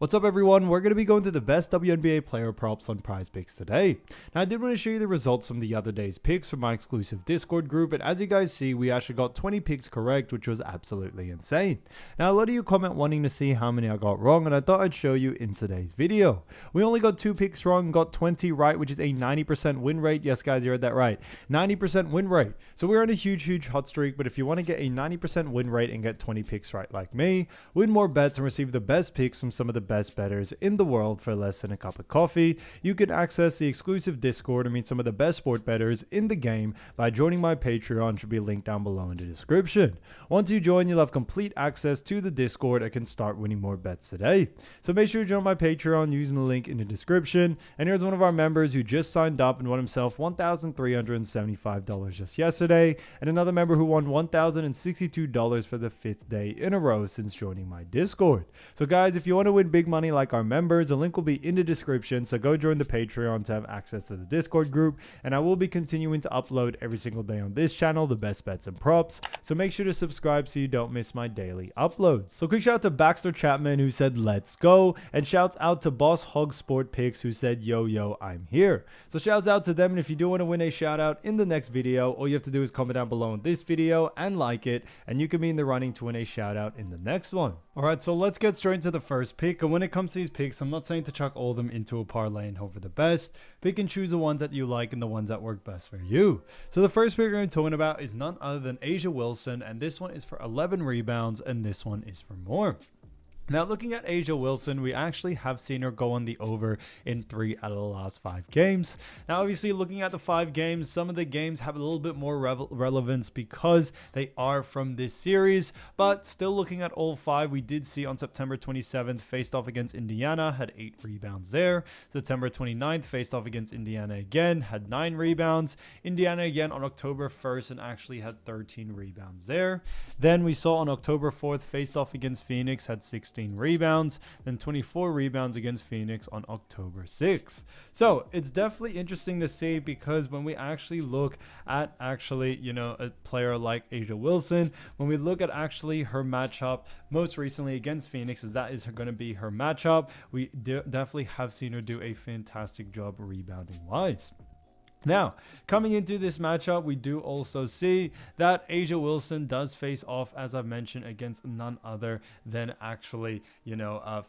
What's up everyone, we're going to be going through the best WNBA player props on PrizePicks today. Now I did want to show you the results from the other day's picks from my exclusive Discord group, and as you guys see, we actually got 20 picks correct, which was absolutely insane. Now a lot of you comment wanting to see how many I got wrong, and I thought I'd show you in today's video. We only got 2 picks wrong and got 20 right, which is a 90% win rate. Yes guys, you heard that right, 90% win rate. So we're on a huge hot streak, but if you want to get a 90% win rate and get 20 picks right like me, win more bets and receive the best picks from some of the best bettors in the world for less than a cup of coffee, you can access the exclusive Discord and meet some of the best sport bettors in the game by joining my Patreon, which will be linked down below in the description. Once you join, you'll have complete access to the Discord and can start winning more bets today. So make sure you join my Patreon using the link in the description. And here's one of our members who just signed up and won himself $1,375 just yesterday, and another member who won $1,062 for the 5th day in a row since joining my Discord. So guys, if you want to win big money like our members, the link will be in the description, so go join the Patreon to have access to the Discord group, and I will be continuing to upload every single day on this channel the best bets and props, so make sure to subscribe so you don't miss my daily uploads. So quick shout out to Baxter Chapman who said let's go, and shouts out to Boss Hog Sport Picks who said yo I'm here. So shouts out to them, and if you do want to win a shout out in the next video, all you have to do is comment down below in this video and like it, and you can be in the running to win a shout out in the next one. Alright, so let's get straight into the first pick, and when it comes to these picks, I'm not saying to chuck all of them into a parlay and hope for the best. Pick and choose the ones that you like and the ones that work best for you. So the first pick we're going to be talking about is none other than A'ja Wilson, and this one is for 11 rebounds, and this one is for more. Now, looking at A'ja Wilson, we actually have seen her go on the over in 3 out of the last 5 games. Now, obviously, looking at the 5 games, some of the games have a little bit more relevance because they are from this series. But still looking at all 5, we did see on September 27th, faced off against Indiana, had 8 rebounds there. September 29th, faced off against Indiana again, had 9 rebounds. Indiana again on October 1st and actually had 13 rebounds there. Then we saw on October 4th, faced off against Phoenix, had 16 rebounds, then 24 rebounds against Phoenix on October 6th. So it's definitely interesting to see, because when we actually look at a player like A'ja Wilson, when we look at actually her matchup most recently against Phoenix, as that is going to be her matchup, we definitely have seen her do a fantastic job rebounding wise. Now, coming into this matchup, we do also see that A'ja Wilson does face off, as I've mentioned, against none other than actually,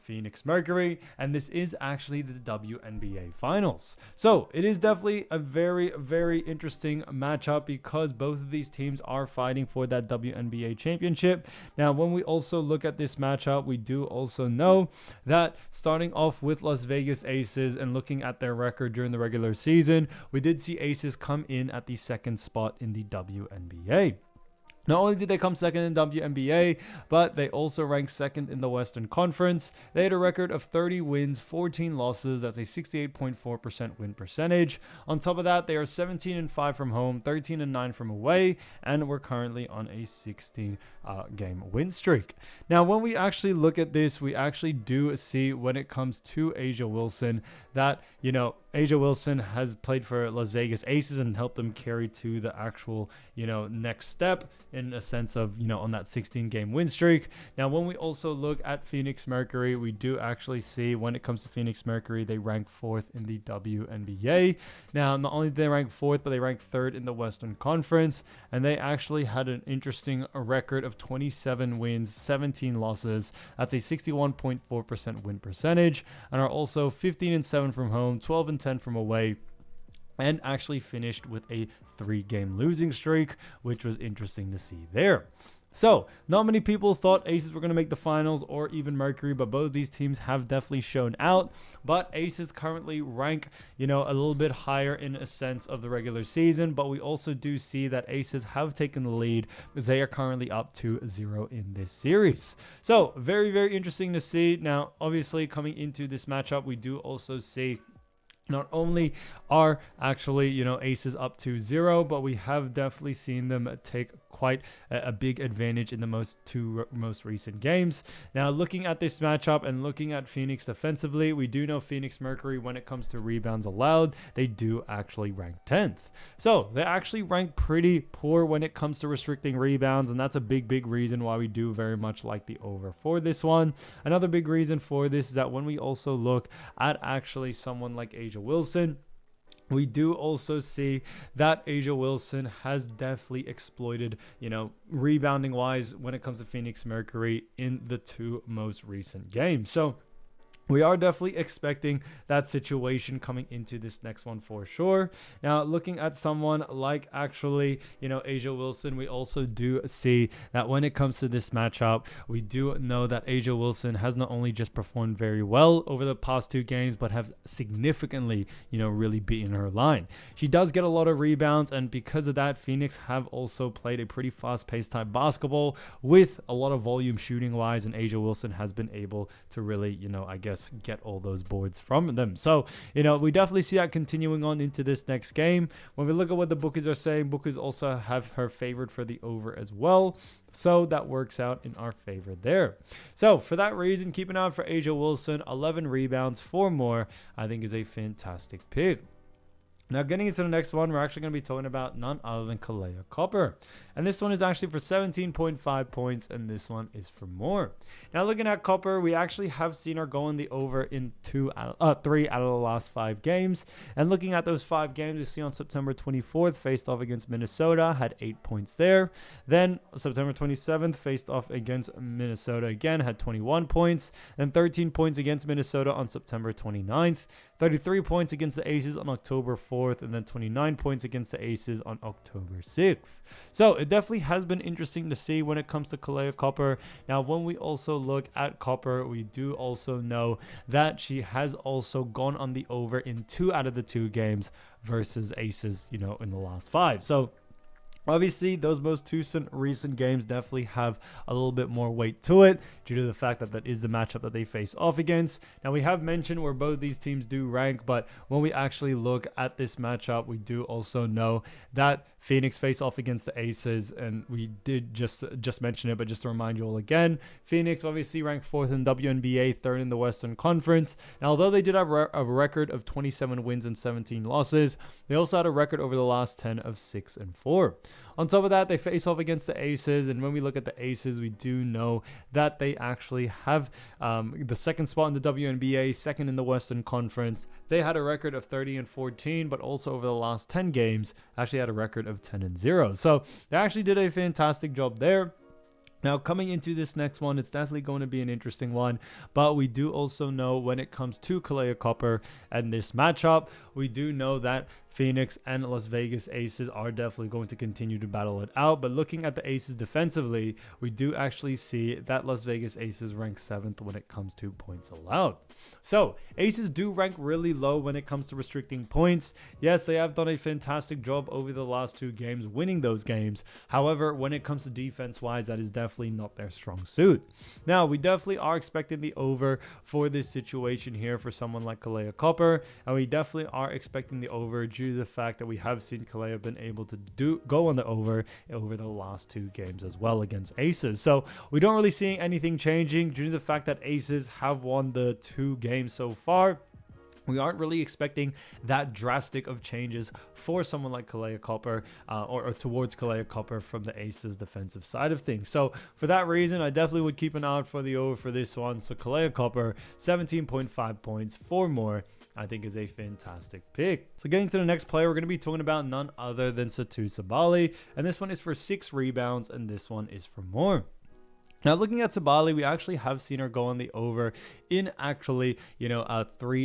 Phoenix Mercury. And this is actually the WNBA Finals. So it is definitely a very interesting matchup, because both of these teams are fighting for that WNBA championship. Now, when we also look at this matchup, we do also know that starting off with Las Vegas Aces and looking at their record during the regular season, we did see Aces come in at the 2nd spot in the WNBA. Not only did they come 2nd in WNBA, but they also ranked 2nd in the Western Conference. They had a record of 30 wins, 14 losses. That's a 68.4% win percentage. On top of that, they are 17-5 from home, 13-9 from away, and we're currently on a 16-game win streak. Now, when we actually look at this, we actually do see, when it comes to A'ja Wilson, that, A'ja Wilson has played for Las Vegas Aces and helped them carry to the actual, next step in a sense of, on that 16-game win streak. Now, when we also look at Phoenix Mercury, we do actually see, when it comes to Phoenix Mercury, they rank 4th in the WNBA. Now, not only did they rank 4th, but they rank 3rd in the Western Conference, and they actually had an interesting record of 27 wins, 17 losses. That's a 61.4% win percentage, and are also 15-7 from home, 12-10 from away, and actually finished with a 3-game losing streak, which was interesting to see there. So, not many people thought Aces were going to make the finals, or even Mercury, but both of these teams have definitely shown out. But Aces currently rank, a little bit higher in a sense of the regular season, but we also do see that Aces have taken the lead, because they are currently up 2-0 in this series. So, very interesting to see. Now, obviously, coming into this matchup, we do also see Not only are actually, aces up to 0, but we have definitely seen them take quite a big advantage in the two most recent games. Now, looking at this matchup and looking at Phoenix defensively, we do know Phoenix Mercury, when it comes to rebounds allowed, they do actually rank 10th. So they actually rank pretty poor when it comes to restricting rebounds, and that's a big reason why we do very much like the over for this one. Another big reason for this is that when we also look at actually someone like A'ja Wilson, we do also see that A'ja Wilson has definitely exploited, rebounding wise when it comes to Phoenix Mercury in the two most recent games. So we are definitely expecting that situation coming into this next one for sure. Now, looking at someone like actually, A'ja Wilson, we also do see that when it comes to this matchup, we do know that A'ja Wilson has not only just performed very well over the past two games, but have significantly, really beaten her line. She does get a lot of rebounds, and because of that, Phoenix have also played a pretty fast-paced type basketball with a lot of volume shooting-wise, and A'ja Wilson has been able to really, get all those boards from them. So, we definitely see that continuing on into this next game. When we look at what the bookies are saying, bookies also have her favored for the over as well. So that works out in our favor there. So for that reason, keep an eye out for A'ja Wilson. 11 rebounds, 4 more, I think is a fantastic pick. Now, getting into the next one, we're actually going to be talking about none other than Kahleah Copper. And this one is actually for 17.5 points, and this one is for more. Now, looking at Copper, we actually have seen her go in the over in 3 out of the last 5 games. And looking at those 5 games, you see on September 24th, faced off against Minnesota, had 8 points there. Then September 27th, faced off against Minnesota again, had 21 points. Then 13 points against Minnesota on September 29th. 33 points against the Aces on October 4th, and then 29 points against the Aces on October 6th. So it definitely has been interesting to see when it comes to Kahleah Copper. Now, when we also look at Copper, we do also know that she has also gone on the over in 2 out of the 2 games versus Aces, in the last 5. So obviously, those most recent games definitely have a little bit more weight to it due to the fact that that is the matchup that they face off against. Now, we have mentioned where both these teams do rank, but when we actually look at this matchup, we do also know that Phoenix face off against the Aces, and we did just mention it, but just to remind you all again, Phoenix obviously ranked 4th in WNBA, 3rd in the Western Conference. Now, although they did have a record of 27 wins and 17 losses, they also had a record over the last 10 of 6-4. On top of that, they face off against the Aces, and when we look at the Aces, we do know that they actually have the 2nd spot in the WNBA, 2nd in the Western Conference. They had a record of 30-14, but also over the last 10 games, actually had a record of 10-0. So they actually did a fantastic job there. Now, coming into this next one, it's definitely going to be an interesting one, but we do also know when it comes to Kahleah Copper and this matchup, we do know that Phoenix and Las Vegas Aces are definitely going to continue to battle it out. But looking at the Aces defensively, we do actually see that Las Vegas Aces rank 7th when it comes to points allowed. So Aces do rank really low when it comes to restricting points. Yes, they have done a fantastic job over the last 2 games, winning those games. However, when it comes to defense-wise, that is definitely not their strong suit. Now, we definitely are expecting the over for this situation here for someone like Kahleah Copper, and we definitely are expecting the over due to the fact that we have seen Kahleah been able to go on the over the last 2 games as well against Aces. So we don't really see anything changing due to the fact that Aces have won the 2 games so far. We aren't really expecting that drastic of changes for someone like Kahleah Copper or towards Kahleah Copper from the Aces defensive side of things. So for that reason, I definitely would keep an eye out for the over for this one. So Kahleah Copper, 17.5 points, 4 more, I think is a fantastic pick. So getting to the next player, we're going to be talking about none other than Satou Sabally. And this one is for 6 rebounds, and this one is for more. Now, looking at Sabally, we actually have seen her go on the over in actually, 3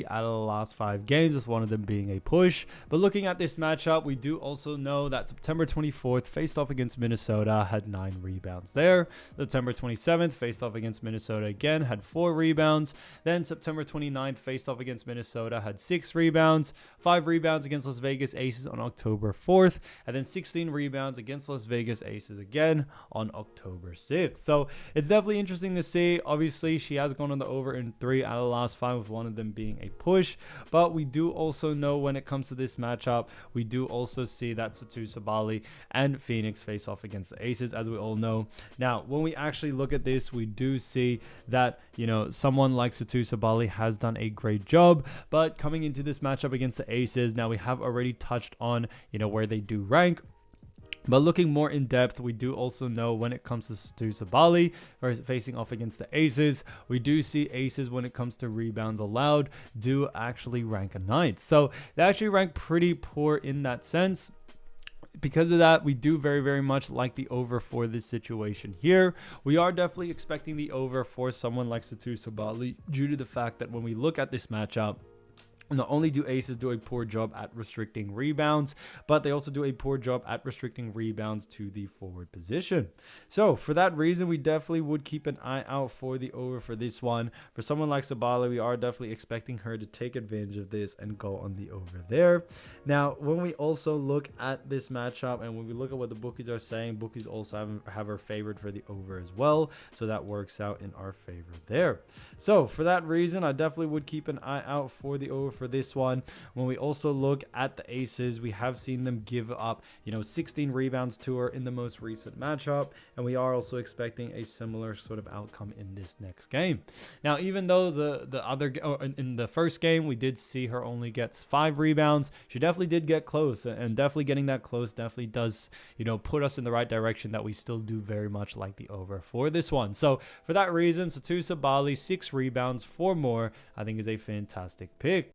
out of the last 5 games, with one of them being a push. But looking at this matchup, we do also know that September 24th, faced off against Minnesota, had 9 rebounds there. September 27th, faced off against Minnesota again, had 4 rebounds. Then September 29th, faced off against Minnesota, had 6 rebounds. 5 rebounds against Las Vegas Aces on October 4th. And then 16 rebounds against Las Vegas Aces again on October 6th. So it's definitely interesting to see. Obviously, she has gone on the over in 3 out of the last 5, with one of them being a push. But we do also know when it comes to this matchup, we do also see that Satou Sabally and Phoenix face off against the aces, as we all know. Now, when we actually look at this, we do see that, you know, someone like Satou Sabally has done a great job. But coming into this matchup against the aces, now we have already touched on, you know, where they do rank. But looking more in depth, we do also know when it comes to Satou Sabally facing off against the aces, we do see aces when it comes to rebounds allowed do actually rank a 9th. So they actually rank pretty poor in that sense. Because of that, we do very, very much like the over for this situation here. We are definitely expecting the over for someone like Satou Sabally due to the fact that when we look at this matchup, not only do aces do a poor job at restricting rebounds, but they also do a poor job at restricting rebounds to the forward position. So for that reason, we definitely would keep an eye out for the over for this one. For someone like Sabally, we are definitely expecting her to take advantage of this and go on the over there. Now, when we also look at this matchup and when we look at what the bookies are saying, bookies also have her favored for the over as well. So that works out in our favor there. So for that reason, I definitely would keep an eye out for the over for this one. When we also look at the aces, we have seen them give up, you know, 16 rebounds to her in the most recent matchup, and we are also expecting a similar sort of outcome in this next game. Now, even though in the first game we did see her only gets 5 rebounds, she definitely did get close, and definitely getting that close definitely does, you know, put us in the right direction that we still do very much like the over for this one. So for that reason, Satou Sabally, 6 rebounds, 4 more, I think is a fantastic pick.